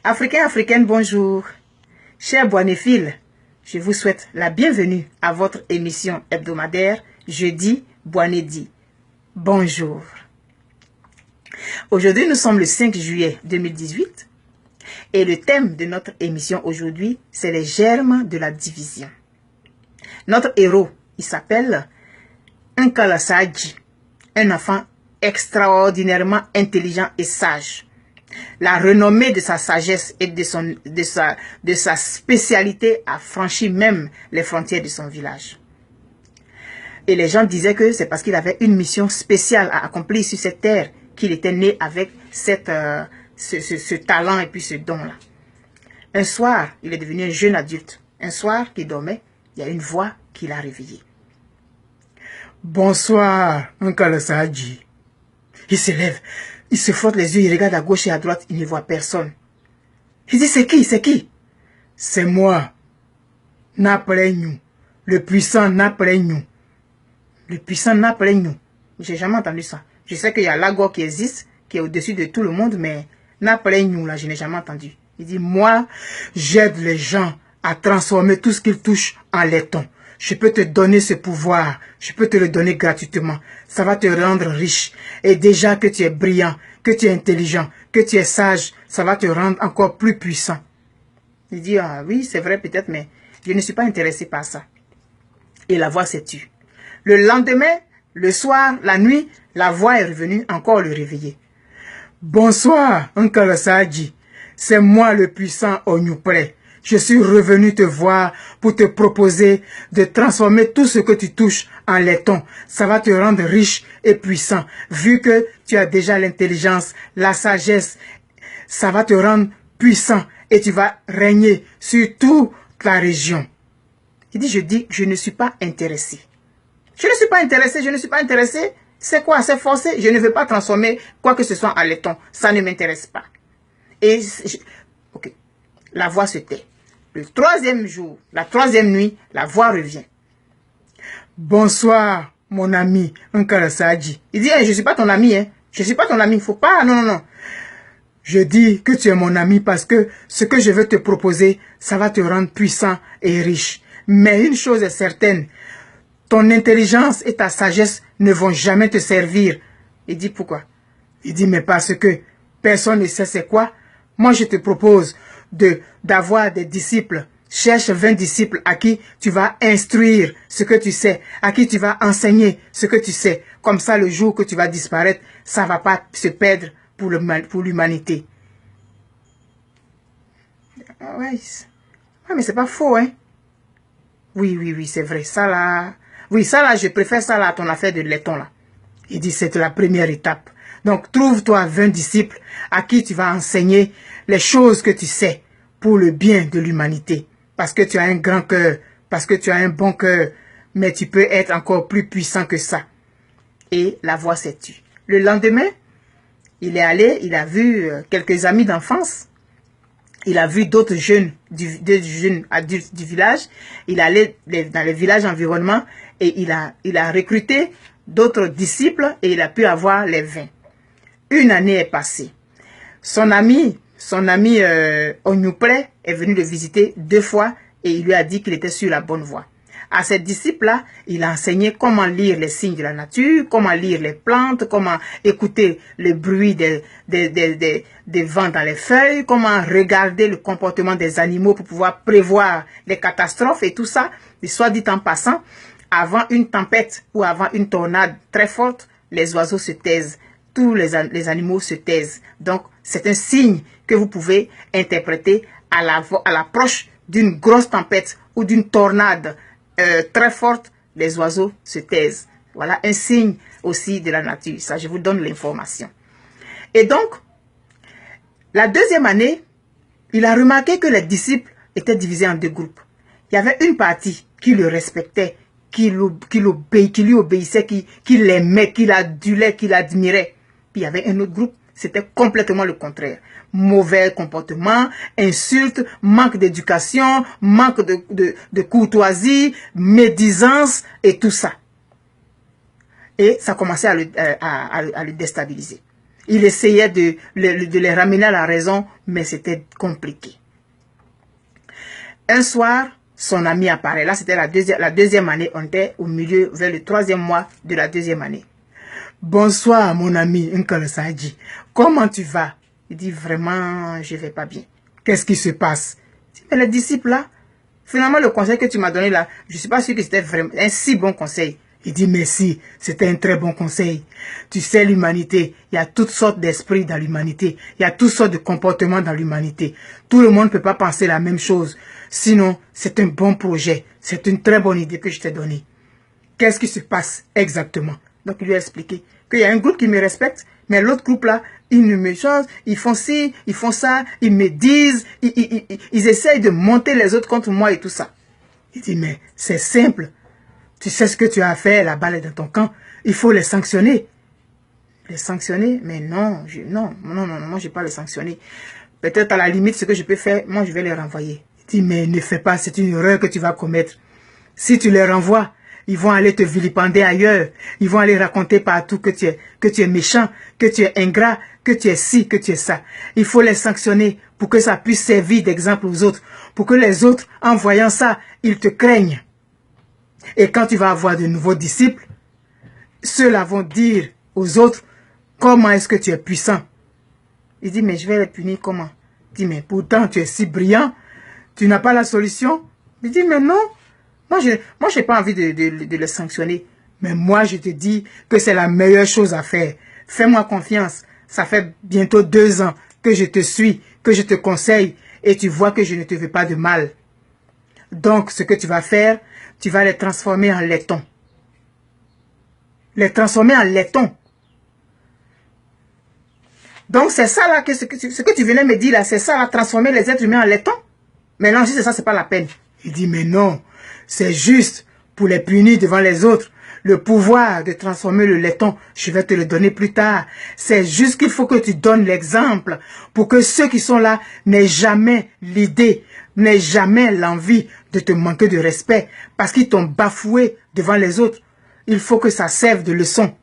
Africains, Africaines, bonjour. Chers Boanéphiles, je vous souhaite la bienvenue à votre émission hebdomadaire Jeudi Boanédi. Bonjour. Aujourd'hui, nous sommes le 5 juillet 2018 et le thème de notre émission aujourd'hui, c'est les germes de la division. Notre héros, il s'appelle Nkala Sadji, un enfant extraordinairement intelligent et sage. La renommée de sa sagesse et de sa spécialité a franchi même les frontières de son village. Et les gens disaient que c'est parce qu'il avait une mission spéciale à accomplir sur cette terre qu'il était né avec ce talent et puis ce don-là. Un soir, il est devenu un jeune adulte. Un soir qu'il dormait, il y a une voix qui l'a réveillé. Bonsoir, Nkala Sadji. Il se lève, il se frotte les yeux, il regarde à gauche et à droite, il ne voit personne. Il dit, c'est qui, c'est qui? C'est moi, Napleignou, le puissant Napleignou. Le puissant Napleignou. J'ai jamais entendu ça. Je sais qu'il y a Lagor qui existe, qui est au-dessus de tout le monde, mais Napleignou, là, je n'ai jamais entendu. Il dit, moi, j'aide les gens à transformer tout ce qu'ils touchent en laiton. Je peux te donner ce pouvoir, je peux te le donner gratuitement. Ça va te rendre riche. Et déjà que tu es brillant, que tu es intelligent, que tu es sage, ça va te rendre encore plus puissant. Il dit, ah oui, c'est vrai peut-être, mais je ne suis pas intéressé par ça. Et la voix s'est tue. Le lendemain, le soir, la nuit, la voix est revenue encore le réveiller. Bonsoir, Nkala Sadji. C'est moi le puissant Onyoupre. Je suis revenu te voir pour te proposer de transformer tout ce que tu touches en laiton. Ça va te rendre riche et puissant. Vu que tu as déjà l'intelligence, la sagesse, ça va te rendre puissant et tu vas régner sur toute la région. Il dit, je ne suis pas intéressé. Je ne suis pas intéressé, je ne suis pas intéressé. C'est quoi? C'est forcé. Je ne veux pas transformer quoi que ce soit en laiton. Ça ne m'intéresse pas. Et ok, la voix se tait. Le troisième jour, la troisième nuit, la voix revient. Bonsoir, mon ami, Nkala Sadji. Il dit, hey, je ne suis pas ton ami, hein. Je ne suis pas ton ami, il ne faut pas, non, non, non. Je dis que tu es mon ami parce que ce que je veux te proposer, ça va te rendre puissant et riche. Mais une chose est certaine, ton intelligence et ta sagesse ne vont jamais te servir. Il dit, pourquoi? Il dit, mais parce que personne ne sait c'est quoi. Moi, je te propose d'avoir des disciples. Cherche 20 disciples à qui tu vas instruire ce que tu sais, à qui tu vas enseigner ce que tu sais. Comme ça, le jour que tu vas disparaître, ça ne va pas se perdre pour l'humanité. Ah ouais, mais c'est pas faux, hein? Oui, c'est vrai. Ça là, oui, ça là, je préfère ça là à ton affaire de laiton là. Il dit, c'est la première étape. Donc, trouve-toi 20 disciples à qui tu vas enseigner les choses que tu sais pour le bien de l'humanité. Parce que tu as un grand cœur, parce que tu as un bon cœur, mais tu peux être encore plus puissant que ça. Et la voix s'est tue. Le lendemain, il est allé, il a vu quelques amis d'enfance. Il a vu d'autres jeunes, des jeunes adultes du village. Il est allé dans les villages environnement et il a recruté d'autres disciples et il a pu avoir les 20. Une année est passée. Son ami Onyoupre est venu le visiter 2 fois et il lui a dit qu'il était sur la bonne voie. À ces disciples-là, il a enseigné comment lire les signes de la nature, comment lire les plantes, comment écouter le bruit des vents dans les feuilles, comment regarder le comportement des animaux pour pouvoir prévoir les catastrophes et tout ça. Et soit dit en passant, avant une tempête ou avant une tornade très forte, les oiseaux se taisent. Tous les animaux se taisent. Donc, c'est un signe que vous pouvez interpréter à l'approche d'une grosse tempête ou d'une tornade très forte, les oiseaux se taisent. Voilà un signe aussi de la nature. Ça, je vous donne l'information. Et donc, la deuxième année, il a remarqué que les disciples étaient divisés en 2 groupes. Il y avait une partie qui le respectait, qui lui obéissait, qui l'aimait, qui l'adulait, qui l'admirait. Puis il y avait un autre groupe, c'était complètement le contraire. Mauvais comportement, insultes, manque d'éducation, manque de courtoisie, médisance et tout ça. Et ça commençait à le déstabiliser. Il essayait de les ramener à la raison, mais c'était compliqué. Un soir, son ami apparaît. Là, c'était la deuxième année. On était au milieu, vers le 3e mois de la 2e année. Bonsoir, mon ami Nkele Sadji. Comment tu vas? Il dit, vraiment, je ne vais pas bien. Qu'est-ce qui se passe? Mais les disciples là, finalement, le conseil que tu m'as donné là, je ne suis pas sûr que c'était vraiment un si bon conseil. Il dit, merci, c'était un très bon conseil. Tu sais, l'humanité, il y a toutes sortes d'esprits dans l'humanité. Il y a toutes sortes de comportements dans l'humanité. Tout le monde ne peut pas penser la même chose. Sinon, c'est un bon projet. C'est une très bonne idée que je t'ai donnée. Qu'est-ce qui se passe exactement? Donc, il lui a expliqué qu'il y a un groupe qui me respecte, mais l'autre groupe là, ils ne me changent, ils font ci, ils font ça, ils me disent, ils essayent de monter les autres contre moi et tout ça. Il dit, mais c'est simple. Tu sais ce que tu as à faire, la balle est dans ton camp. Il faut les sanctionner. Les sanctionner? Mais non, non, moi je ne vais pas les sanctionner. Peut-être à la limite, ce que je peux faire, moi je vais les renvoyer. Il dit, mais ne fais pas, c'est une erreur que tu vas commettre. Si tu les renvoies, ils vont aller te vilipender ailleurs. Ils vont aller raconter partout que tu es méchant, que tu es ingrat, que tu es ci, que tu es ça. Il faut les sanctionner pour que ça puisse servir d'exemple aux autres. Pour que les autres, en voyant ça, ils te craignent. Et quand tu vas avoir de nouveaux disciples, ceux-là vont dire aux autres, comment est-ce que tu es puissant? Il dit, mais je vais les punir comment? Il dit, mais pourtant tu es si brillant, tu n'as pas la solution? Il dit, mais non, moi je n'ai pas envie de les sanctionner. Mais moi je te dis que c'est la meilleure chose à faire. Fais-moi confiance. Ça fait bientôt 2 ans que je te suis, que je te conseille, et tu vois que je ne te veux pas de mal. Donc ce que tu vas faire, tu vas les transformer en laitons. Les transformer en laitons. Donc c'est ça là, ce que tu venais me dire là, c'est ça là, transformer les êtres humains en laitons. Mais non, si c'est ça, c'est pas la peine. Il dit, mais non, c'est juste pour les punir devant les autres. Le pouvoir de transformer le laiton, je vais te le donner plus tard. C'est juste qu'il faut que tu donnes l'exemple pour que ceux qui sont là n'aient jamais l'idée, n'aient jamais l'envie de te manquer de respect parce qu'ils t'ont bafoué devant les autres. Il faut que ça serve de leçon.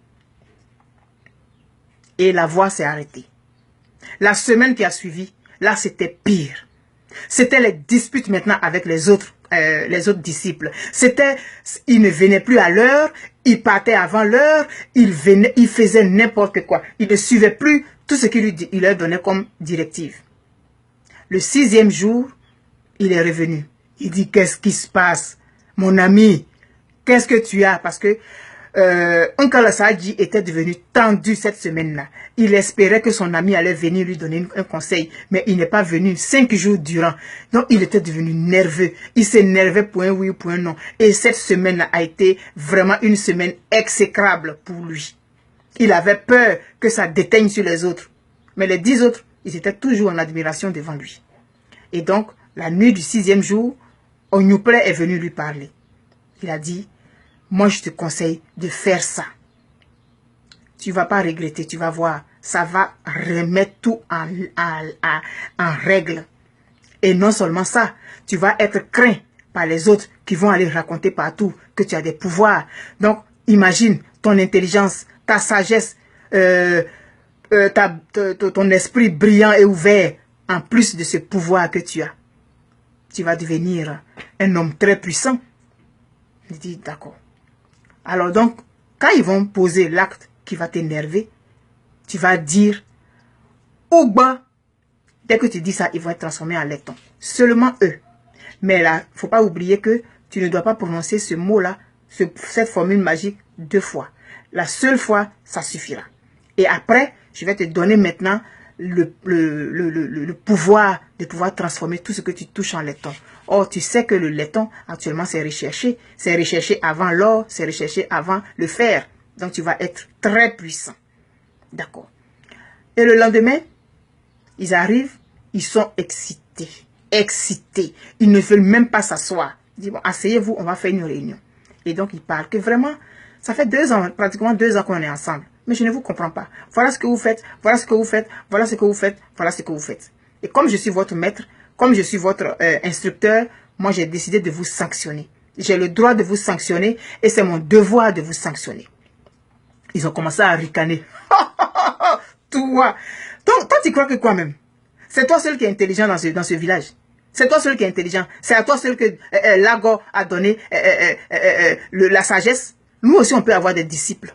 Et la voix s'est arrêtée. La semaine qui a suivi, là c'était pire. C'était les disputes maintenant avec les autres disciples. Ils ne venaient plus à l'heure, ils partaient avant l'heure, ils faisaient n'importe quoi. Ils ne suivaient plus tout ce qu'il leur donnait comme directive. Le 6e jour, il est revenu. Il dit, qu'est-ce qui se passe? Mon ami, qu'est-ce que tu as? Parce que Nkele Sadji était devenu tendu cette semaine-là. Il espérait que son ami allait venir lui donner un conseil, mais il n'est pas venu 5 jours durant. Donc il était devenu nerveux. Il s'énervait pour un oui ou pour un non. Et cette semaine-là a été vraiment une semaine exécrable pour lui. Il avait peur que ça déteigne sur les autres. Mais les 10 autres, ils étaient toujours en admiration devant lui. Et donc, la nuit du 6e jour, Onyouple est venu lui parler. Il a dit, moi je te conseille de faire ça. Tu ne vas pas regretter, tu vas voir. Ça va remettre tout en règle. Et non seulement ça, tu vas être craint par les autres qui vont aller raconter partout que tu as des pouvoirs. Donc, imagine ton intelligence, ta sagesse, ton esprit brillant et ouvert, en plus de ce pouvoir que tu as. Tu vas devenir un homme très puissant. Il dit, d'accord. Alors donc, quand ils vont poser l'acte qui va t'énerver, tu vas dire, Ougba. Dès que tu dis ça, ils vont être transformés en laiton. Seulement eux. Mais là, il ne faut pas oublier que tu ne dois pas prononcer ce mot-là, cette formule magique 2 fois. La seule fois, ça suffira. Et après, je vais te donner maintenant le pouvoir de pouvoir transformer tout ce que tu touches en laiton. Or, tu sais que le laiton, actuellement, c'est recherché. C'est recherché avant l'or, c'est recherché avant le fer. Donc, tu vas être très puissant. D'accord. Et le lendemain, ils arrivent, ils sont excités. Excités. Ils ne veulent même pas s'asseoir. Ils disent, bon, asseyez-vous, on va faire une réunion. Et donc, ils parlent que vraiment, ça fait 2 ans, pratiquement 2 ans qu'on est ensemble. Mais je ne vous comprends pas. Voilà ce que vous faites, voilà ce que vous faites, voilà ce que vous faites, voilà ce que vous faites. Et comme je suis votre maître, comme je suis votre instructeur, moi j'ai décidé de vous sanctionner. J'ai le droit de vous sanctionner et c'est mon devoir de vous sanctionner. Ils ont commencé à ricaner. toi. Donc, toi, tu crois que quoi même? C'est toi seul qui est intelligent dans ce village. C'est toi seul qui est intelligent. C'est à toi seul que Lagor a donné la sagesse. Nous aussi, on peut avoir des disciples.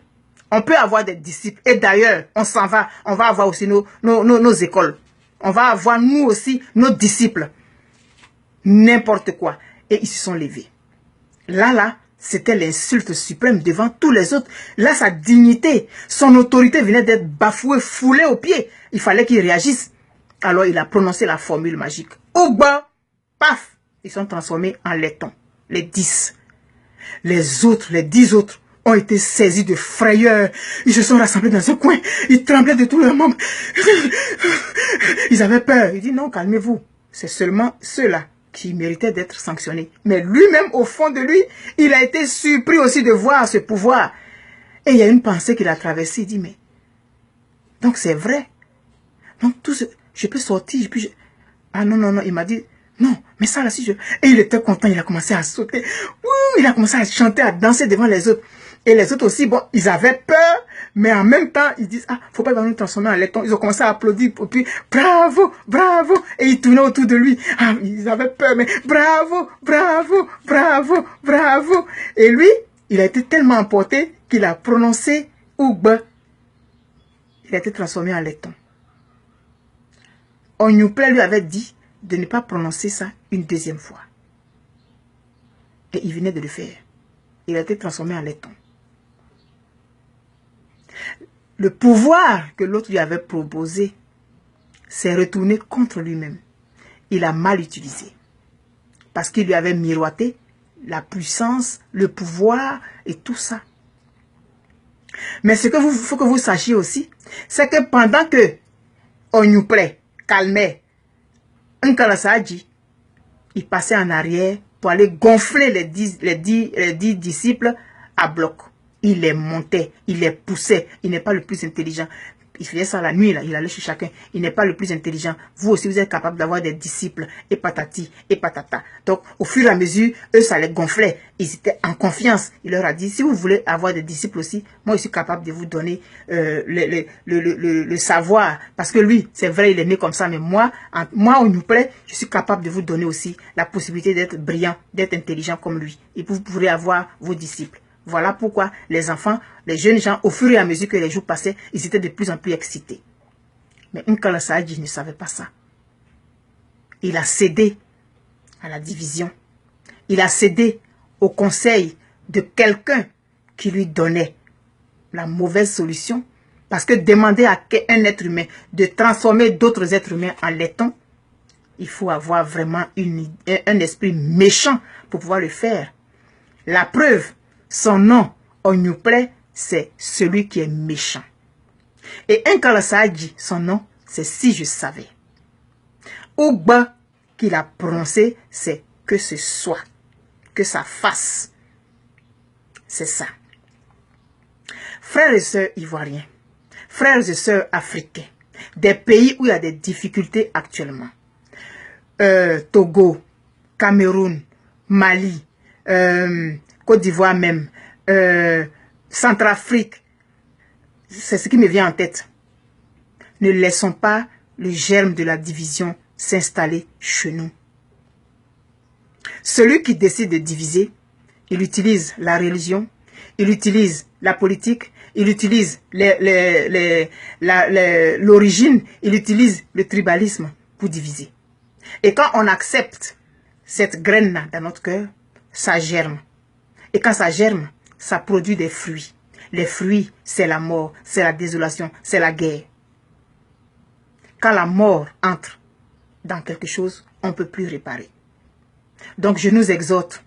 On peut avoir des disciples. Et d'ailleurs, on s'en va. On va avoir aussi nos écoles. On va avoir, nous aussi, nos disciples. N'importe quoi. Et ils se sont levés. Là, c'était l'insulte suprême devant tous les autres. Là, sa dignité, son autorité venait d'être bafouée, foulée aux pieds. Il fallait qu'il réagisse. Alors, il a prononcé la formule magique. Ougba, paf, ils sont transformés en laitons. Les 10. Les autres, les 10 autres, ont été saisis de frayeur. Ils se sont rassemblés dans un coin. Ils tremblaient de tous leurs membres. Ils avaient peur. Il dit non, calmez-vous. C'est seulement ceux-là qui méritait d'être sanctionné. Mais lui-même, au fond de lui, il a été surpris aussi de voir ce pouvoir. Et il y a une pensée qu'il a traversée. Il dit, mais, donc c'est vrai. Donc tout ce, je peux sortir, ah non, il m'a dit, non, mais ça là, si je... Et il était content, il a commencé à sauter. Ouh, il a commencé à chanter, à danser devant les autres. Et les autres aussi, bon, ils avaient peur, mais en même temps, ils disent, ah, faut pas nous transformer en laiton. Ils ont commencé à applaudir, et puis, bravo, bravo. Et ils tournaient autour de lui. Ah, ils avaient peur, mais bravo, bravo, bravo, bravo. Et lui, il a été tellement emporté qu'il a prononcé Ougba. Il a été transformé en laiton. Onyouple lui avait dit de ne pas prononcer ça une deuxième fois. Et il venait de le faire. Il a été transformé en laiton. Le pouvoir que l'autre lui avait proposé s'est retourné contre lui-même. Il a mal utilisé. Parce qu'il lui avait miroité la puissance, le pouvoir et tout ça. Mais ce que faut que vous sachiez aussi, c'est que pendant que Onyouple calmait Nkalasadji, il passait en arrière pour aller gonfler les 10 disciples à bloc. Il les montait, il les poussait. Il n'est pas le plus intelligent. Il faisait ça la nuit, là, il allait chez chacun. Il n'est pas le plus intelligent. Vous aussi, vous êtes capable d'avoir des disciples, et patati, et patata. Donc, au fur et à mesure, eux, ça les gonflait. Ils étaient en confiance. Il leur a dit, si vous voulez avoir des disciples aussi, moi, je suis capable de vous donner le savoir. Parce que lui, c'est vrai, il est né comme ça, mais moi, on nous plaît, je suis capable de vous donner aussi la possibilité d'être brillant, d'être intelligent comme lui. Et vous pourrez avoir vos disciples. Voilà pourquoi les enfants, les jeunes gens, au fur et à mesure que les jours passaient, ils étaient de plus en plus excités. Mais Nkalasadji ne savait pas ça. Il a cédé à la division. Il a cédé au conseil de quelqu'un qui lui donnait la mauvaise solution. Parce que demander à un être humain de transformer d'autres êtres humains en laitons, il faut avoir vraiment un esprit méchant pour pouvoir le faire. La preuve, son nom, Onyouple, c'est celui qui est méchant. Et Nkalasadji, son nom, c'est si je savais. Ougba, qu'il a prononcé, c'est que ce soit, que ça fasse. C'est ça. Frères et sœurs ivoiriens, frères et sœurs africains, des pays où il y a des difficultés actuellement. Togo, Cameroun, Mali, Côte d'Ivoire même, Centrafrique, c'est ce qui me vient en tête. Ne laissons pas le germe de la division s'installer chez nous. Celui qui décide de diviser, il utilise la religion, il utilise la politique, il utilise l'origine, il utilise le tribalisme pour diviser. Et quand on accepte cette graine-là dans notre cœur, ça germe. Et quand ça germe, ça produit des fruits. Les fruits, c'est la mort, c'est la désolation, c'est la guerre. Quand la mort entre dans quelque chose, on ne peut plus réparer. Donc je nous exhorte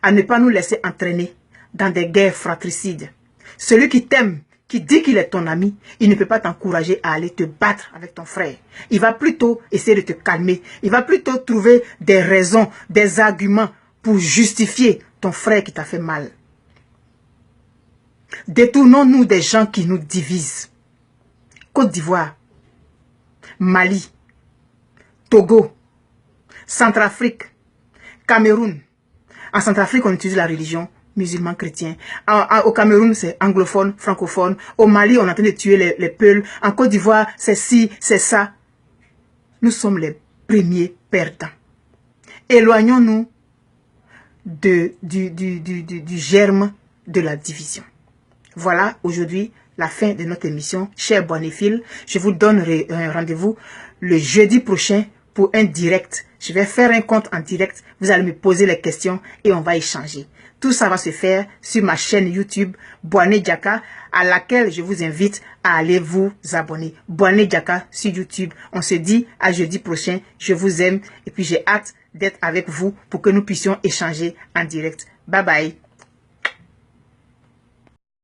à ne pas nous laisser entraîner dans des guerres fratricides. Celui qui t'aime, qui dit qu'il est ton ami, il ne peut pas t'encourager à aller te battre avec ton frère. Il va plutôt essayer de te calmer. Il va plutôt trouver des raisons, des arguments pour justifier ton frère qui t'a fait mal. Détournons-nous des gens qui nous divisent. Côte d'Ivoire, Mali, Togo, Centrafrique, Cameroun. En Centrafrique, on utilise la religion, musulmans chrétiens. Au Cameroun, c'est anglophone, francophone. Au Mali, on est en train de tuer les Peuls. En Côte d'Ivoire, c'est ci, c'est ça. Nous sommes les premiers perdants. Éloignons-nous du germe de la division. Voilà aujourd'hui la fin de notre émission. Chers bonéphiles, je vous donne un rendez-vous le jeudi prochain pour un direct. Je vais faire un compte en direct. Vous allez me poser les questions et on va échanger. Tout ça va se faire sur ma chaîne YouTube Boané Diaka, à laquelle je vous invite à aller vous abonner. Boané Diaka sur YouTube. On se dit à jeudi prochain. Je vous aime et puis j'ai hâte d'être avec vous pour que nous puissions échanger en direct. Bye bye.